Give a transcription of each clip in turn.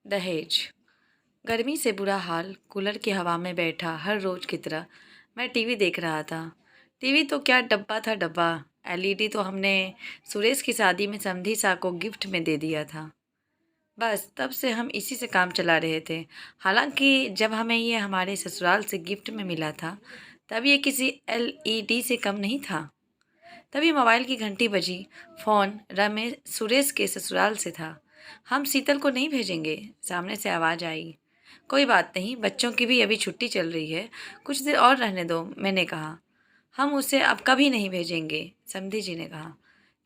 दहेज। गर्मी से बुरा हाल, कूलर की हवा में बैठा हर रोज की तरह मैं टीवी देख रहा था। टीवी तो क्या, डब्बा था डब्बा। एलईडी तो हमने सुरेश की शादी में समधी सा को गिफ्ट में दे दिया था। बस तब से हम इसी से काम चला रहे थे। हालांकि जब हमें ये हमारे ससुराल से गिफ्ट में मिला था तब ये किसी एलईडी से कम नहीं था। तभी मोबाइल की घंटी बजी। फ़ोन रमेश सुरेश के ससुराल से था। हम शीतल को नहीं भेजेंगे, सामने से आवाज़ आई। कोई बात नहीं, बच्चों की भी अभी छुट्टी चल रही है, कुछ देर और रहने दो, मैंने कहा। हम उसे अब कभी नहीं भेजेंगे, समधी जी ने कहा।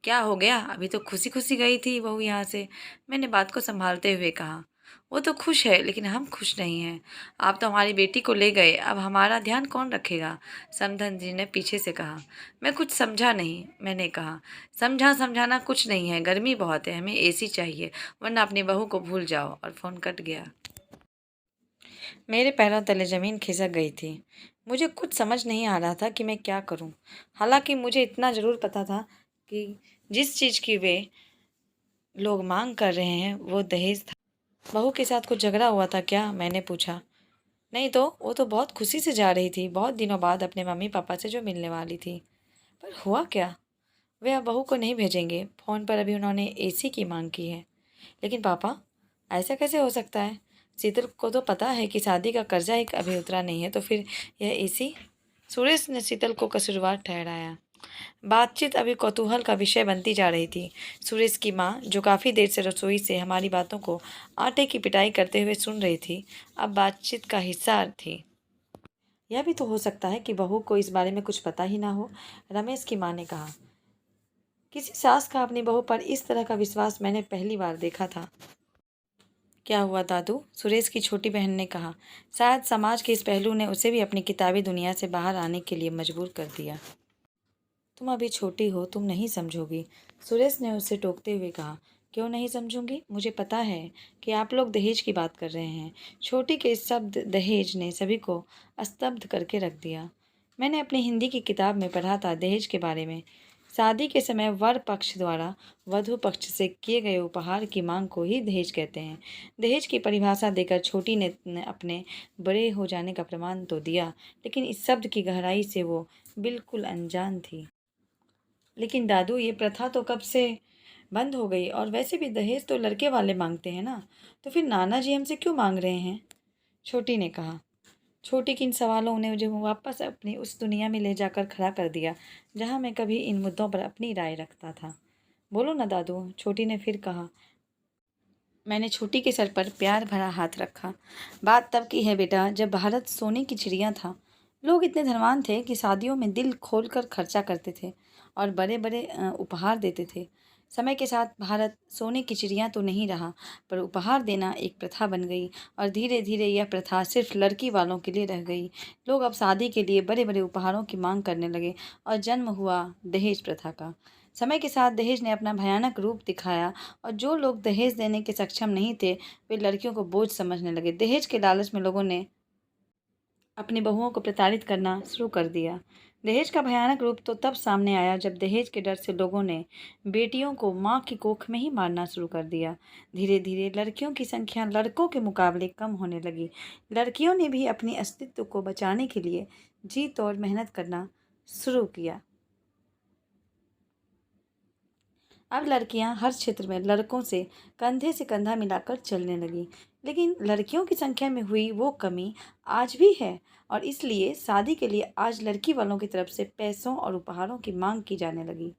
क्या हो गया, अभी तो खुशी खुशी गई थी बहू यहाँ से, मैंने बात को संभालते हुए कहा। वो तो खुश है लेकिन हम खुश नहीं हैं। आप तो हमारी बेटी को ले गए, अब हमारा ध्यान कौन रखेगा, समधन जी ने पीछे से कहा। मैं कुछ समझा नहीं, मैंने कहा। समझाना कुछ नहीं है, गर्मी बहुत है, हमें एसी चाहिए, वरना अपनी बहू को भूल जाओ। और फ़ोन कट गया। मेरे पैरों तले ज़मीन खिसक गई थी। मुझे कुछ समझ नहीं आ रहा था कि मैं क्या करूं। हालांकि मुझे इतना ज़रूर पता था कि जिस चीज़ की वे लोग मांग कर रहे हैं वो दहेज था। बहू के साथ कुछ झगड़ा हुआ था क्या, मैंने पूछा। नहीं तो, वो तो बहुत खुशी से जा रही थी, बहुत दिनों बाद अपने मम्मी पापा से जो मिलने वाली थी। पर हुआ क्या? वे अब बहू को नहीं भेजेंगे। फ़ोन पर अभी उन्होंने एसी की मांग की है। लेकिन पापा, ऐसा कैसे हो सकता है? शीतल को तो पता है कि शादी का कर्जा एक अभी उतरा नहीं है, तो फिर यह एसी? सुरेश ने शीतल को कसूरवार ठहराया। बातचीत अभी कौतूहल का विषय बनती जा रही थी। सुरेश की माँ, जो काफ़ी देर से रसोई से हमारी बातों को आटे की पिटाई करते हुए सुन रही थी, अब बातचीत का हिस्सा थी। यह भी तो हो सकता है कि बहू को इस बारे में कुछ पता ही ना हो, रमेश की माँ ने कहा। किसी सास का अपनी बहू पर इस तरह का विश्वास मैंने पहली बार देखा था। क्या हुआ दादू? सुरेश की छोटी बहन ने कहा। शायद समाज के इस पहलू ने उसे भी अपनी किताबी दुनिया से बाहर आने के लिए मजबूर कर दिया। तुम अभी छोटी हो, तुम नहीं समझोगी, सुरेश ने उसे टोकते हुए कहा। क्यों नहीं समझूंगी? मुझे पता है कि आप लोग दहेज की बात कर रहे हैं। छोटी के इस शब्द दहेज ने सभी को स्तब्ध करके रख दिया। मैंने अपनी हिंदी की किताब में पढ़ा था दहेज के बारे में। शादी के समय वर पक्ष द्वारा वधु पक्ष से किए गए उपहार की मांग को ही दहेज कहते हैं। दहेज की परिभाषा देकर छोटी ने अपने बड़े हो जाने का प्रमाण तो दिया, लेकिन इस शब्द की गहराई से वो बिल्कुल अनजान थी। लेकिन दादू, ये प्रथा तो कब से बंद हो गई, और वैसे भी दहेज तो लड़के वाले मांगते हैं ना, तो फिर नाना जी हमसे क्यों मांग रहे हैं? छोटी ने कहा। छोटी के इन सवालों ने मुझे वापस अपनी उस दुनिया में ले जाकर खड़ा कर दिया जहाँ मैं कभी इन मुद्दों पर अपनी राय रखता था। बोलो ना दादू, छोटी ने फिर कहा। मैंने छोटी के सर पर प्यार भरा हाथ रखा। बात तब की है बेटा, जब भारत सोने की चिड़िया था। लोग इतने धनवान थे कि शादियों में दिल खोलकर खर्चा करते थे और बड़े बड़े उपहार देते थे। समय के साथ भारत सोने की चिड़िया तो नहीं रहा, पर उपहार देना एक प्रथा बन गई, और धीरे धीरे यह प्रथा सिर्फ लड़की वालों के लिए रह गई। लोग अब शादी के लिए बड़े बड़े उपहारों की मांग करने लगे, और जन्म हुआ दहेज प्रथा का। समय के साथ दहेज ने अपना भयानक रूप दिखाया, और जो लोग दहेज देने के सक्षम नहीं थे, वे लड़कियों को बोझ समझने लगे। दहेज के लालच में लोगों ने अपनी बहुओं को प्रताड़ित करना शुरू कर दिया। दहेज का भयानक रूप तो तब सामने आया जब दहेज के डर से लोगों ने बेटियों को मां की कोख में ही मारना शुरू कर दिया। धीरे धीरे लड़कियों की संख्या लड़कों के मुकाबले कम होने लगी। लड़कियों ने भी अपने अस्तित्व को बचाने के लिए जी तोड़ मेहनत करना शुरू किया। अब लड़कियां हर क्षेत्र में लड़कों से कंधा मिलाकर चलने लगी। लेकिन लड़कियों की संख्या में हुई वो कमी आज भी है, और इसलिए शादी के लिए आज लड़की वालों की तरफ से पैसों और उपहारों की मांग की जाने लगी।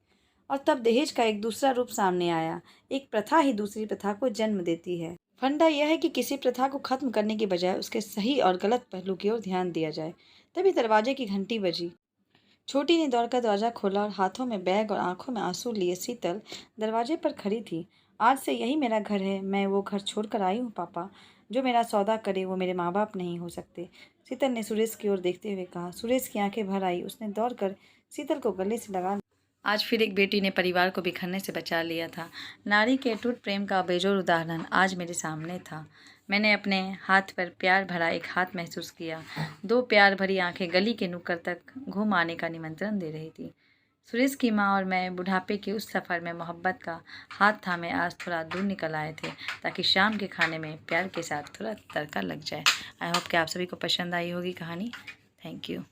और तब दहेज का एक दूसरा रूप सामने आया। एक प्रथा ही दूसरी प्रथा को जन्म देती है। फंडा यह है कि किसी प्रथा को खत्म करने के बजाय उसके सही और गलत पहलू की ओर ध्यान दिया जाए। तभी दरवाजे की घंटी बजी। छोटी ने दौड़कर दरवाजा खोला, और हाथों में बैग और आंखों में आंसू लिए शीतल दरवाजे पर खड़ी थी। आज से यही मेरा घर है, मैं वो घर छोड़कर आई हूँ पापा। जो मेरा सौदा करे वो मेरे माँ बाप नहीं हो सकते, शीतल ने सुरेश की ओर देखते हुए कहा। सुरेश की आंखें भर आई। उसने दौड़कर शीतल को गले से लगा। आज फिर एक बेटी ने परिवार को बिखरने से बचा लिया था। नारी के अटूट प्रेम का बेजोड़ उदाहरण आज मेरे सामने था। मैंने अपने हाथ पर प्यार भरा एक हाथ महसूस किया। दो प्यार भरी आंखें गली के नुक्कड़ तक घूम आने का निमंत्रण दे रही थी। सुरेश की माँ और मैं बुढ़ापे के उस सफ़र में मोहब्बत का हाथ थामे आज थोड़ा दूर निकल आए थे, ताकि शाम के खाने में प्यार के साथ थोड़ा तड़का लग जाए। आई होप कि आप सभी को पसंद आई होगी कहानी। Thank you.